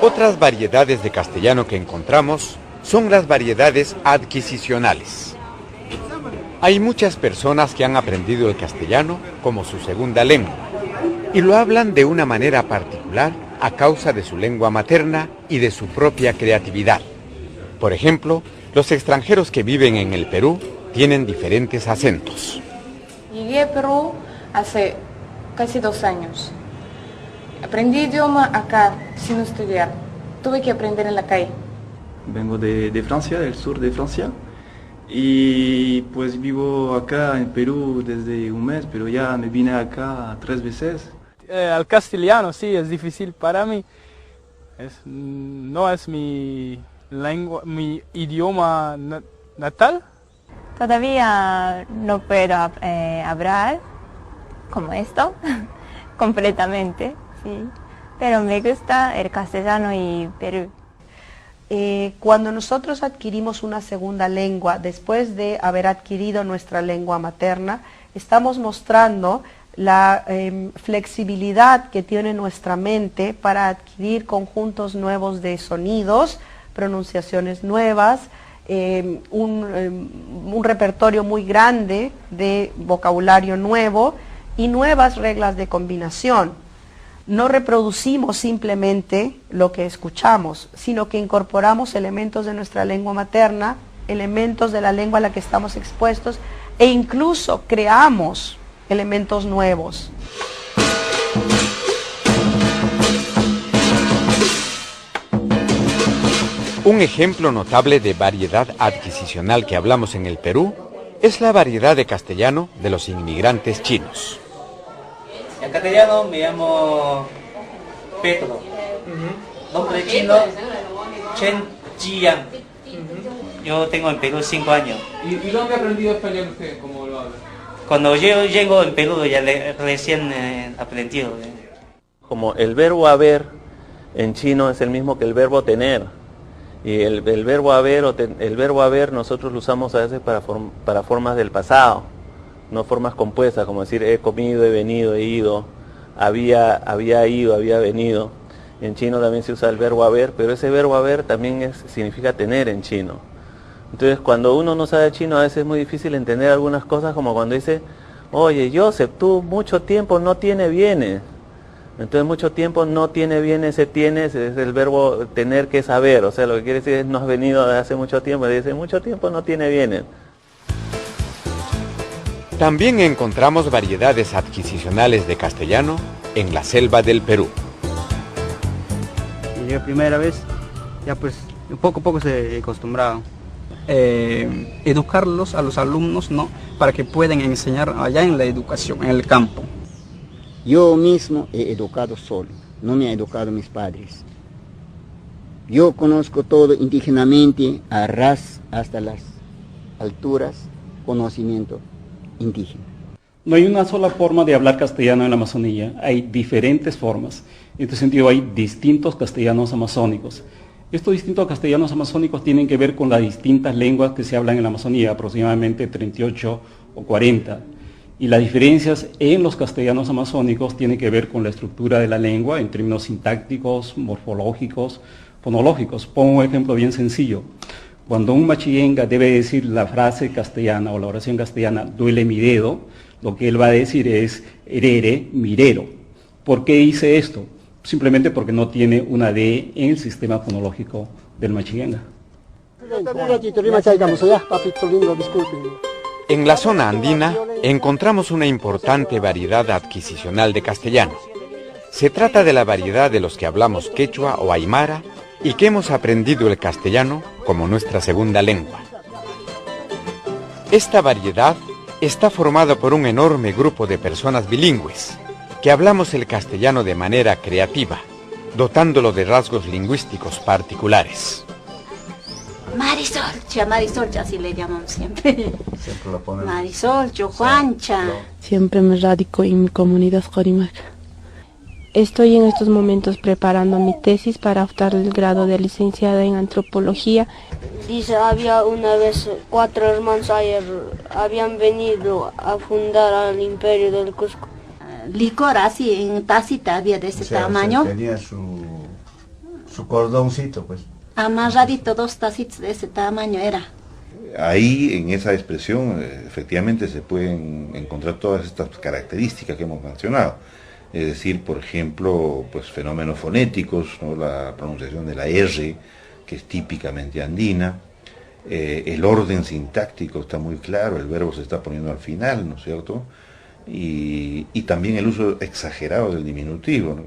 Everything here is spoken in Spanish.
Otras variedades de castellano que encontramos son las variedades adquisicionales. Hay muchas personas que han aprendido el castellano como su segunda lengua y lo hablan de una manera particular a causa de su lengua materna y de su propia creatividad. Por ejemplo, los extranjeros que viven en el Perú tienen diferentes acentos. Llegué a Perú hace casi 2 años. Aprendí idioma acá, sin estudiar. Tuve que aprender en la calle. Vengo de Francia, del sur de Francia. Y pues vivo acá en Perú desde un mes, pero ya me vine acá 3 veces. El castellano sí es difícil para mí. No es mi lengua, mi idioma natal. Todavía no puedo hablar como esto, completamente, sí. Pero me gusta el castellano y Perú. Cuando nosotros adquirimos una segunda lengua, después de haber adquirido nuestra lengua materna, estamos mostrando la flexibilidad que tiene nuestra mente para adquirir conjuntos nuevos de sonidos, pronunciaciones nuevas, un repertorio muy grande de vocabulario nuevo y nuevas reglas de combinación. No reproducimos simplemente lo que escuchamos, sino que incorporamos elementos de nuestra lengua materna, elementos de la lengua a la que estamos expuestos e incluso creamos elementos nuevos. Un ejemplo notable de variedad adquisicional que hablamos en el Perú es la variedad de castellano de los inmigrantes chinos. En castellano me llamo Pedro. Nombre chino, Chen Jiang. Yo tengo en Perú 5 años. ¿Y dónde ha aprendido español usted? ¿Cómo lo habla? Cuando yo llego en Perú ya recién aprendido. Como el verbo haber en chino es el mismo que el verbo tener. Y el verbo haber nosotros lo usamos a veces para formas del pasado, no formas compuestas, como decir he comido, he venido, he ido, había ido, había venido. En chino también se usa el verbo haber, pero ese verbo haber también significa tener en chino. Entonces cuando uno no sabe chino a veces es muy difícil entender algunas cosas, como cuando dice, oye Joseph, tú mucho tiempo no tienes bienes. Entonces mucho tiempo no tiene bienes, ese tienes es el verbo tener que saber, o sea lo que quiere decir es no has venido desde hace mucho tiempo, dice mucho tiempo no tiene bienes. También encontramos variedades adquisicionales de castellano en la selva del Perú. Llegué la primera vez, ya pues poco a poco se acostumbraron. Educarlos a los alumnos, ¿no? Para que puedan enseñar allá en la educación, en el campo. Yo mismo he educado solo, no me han educado mis padres. Yo conozco todo indígenamente, a ras hasta las alturas, conocimiento indígena. No hay una sola forma de hablar castellano en la Amazonía, hay diferentes formas. En este sentido hay distintos castellanos amazónicos. Estos distintos castellanos amazónicos tienen que ver con las distintas lenguas que se hablan en la Amazonía, aproximadamente 38 o 40. Y las diferencias en los castellanos amazónicos tienen que ver con la estructura de la lengua en términos sintácticos, morfológicos, fonológicos. Pongo un ejemplo bien sencillo. Cuando un machillenga debe decir la frase castellana o la oración castellana, duele mi dedo, lo que él va a decir es herere, mirero. ¿Por qué dice esto? Simplemente porque no tiene una D en el sistema fonológico del machillenga. En la zona andina encontramos una importante variedad adquisicional de castellano. Se trata de la variedad de los que hablamos quechua o aymara y que hemos aprendido el castellano como nuestra segunda lengua. Esta variedad está formada por un enorme grupo de personas bilingües que hablamos el castellano de manera creativa, dotándolo de rasgos lingüísticos particulares. Marisol, Marisol, así le llamamos siempre. Siempre lo ponen. Marisol, Juancha. Siempre me radico en mi comunidad Jorimac. Estoy en estos momentos preparando mi tesis para optar el grado de licenciada en antropología. Dice, había una vez 4 hermanos ayer, habían venido a fundar al imperio del Cusco. Licor así, en tacita había de ese tamaño. Tenía su su cordoncito, pues. Amarradito, 2 tacitas de ese tamaño era. Ahí, en esa expresión, efectivamente se pueden encontrar todas estas características que hemos mencionado. Es decir, por ejemplo, pues fenómenos fonéticos, ¿no? La pronunciación de la R, que es típicamente andina. El orden sintáctico está muy claro, el verbo se está poniendo al final, ¿no es cierto? Y también el uso exagerado del diminutivo, ¿no?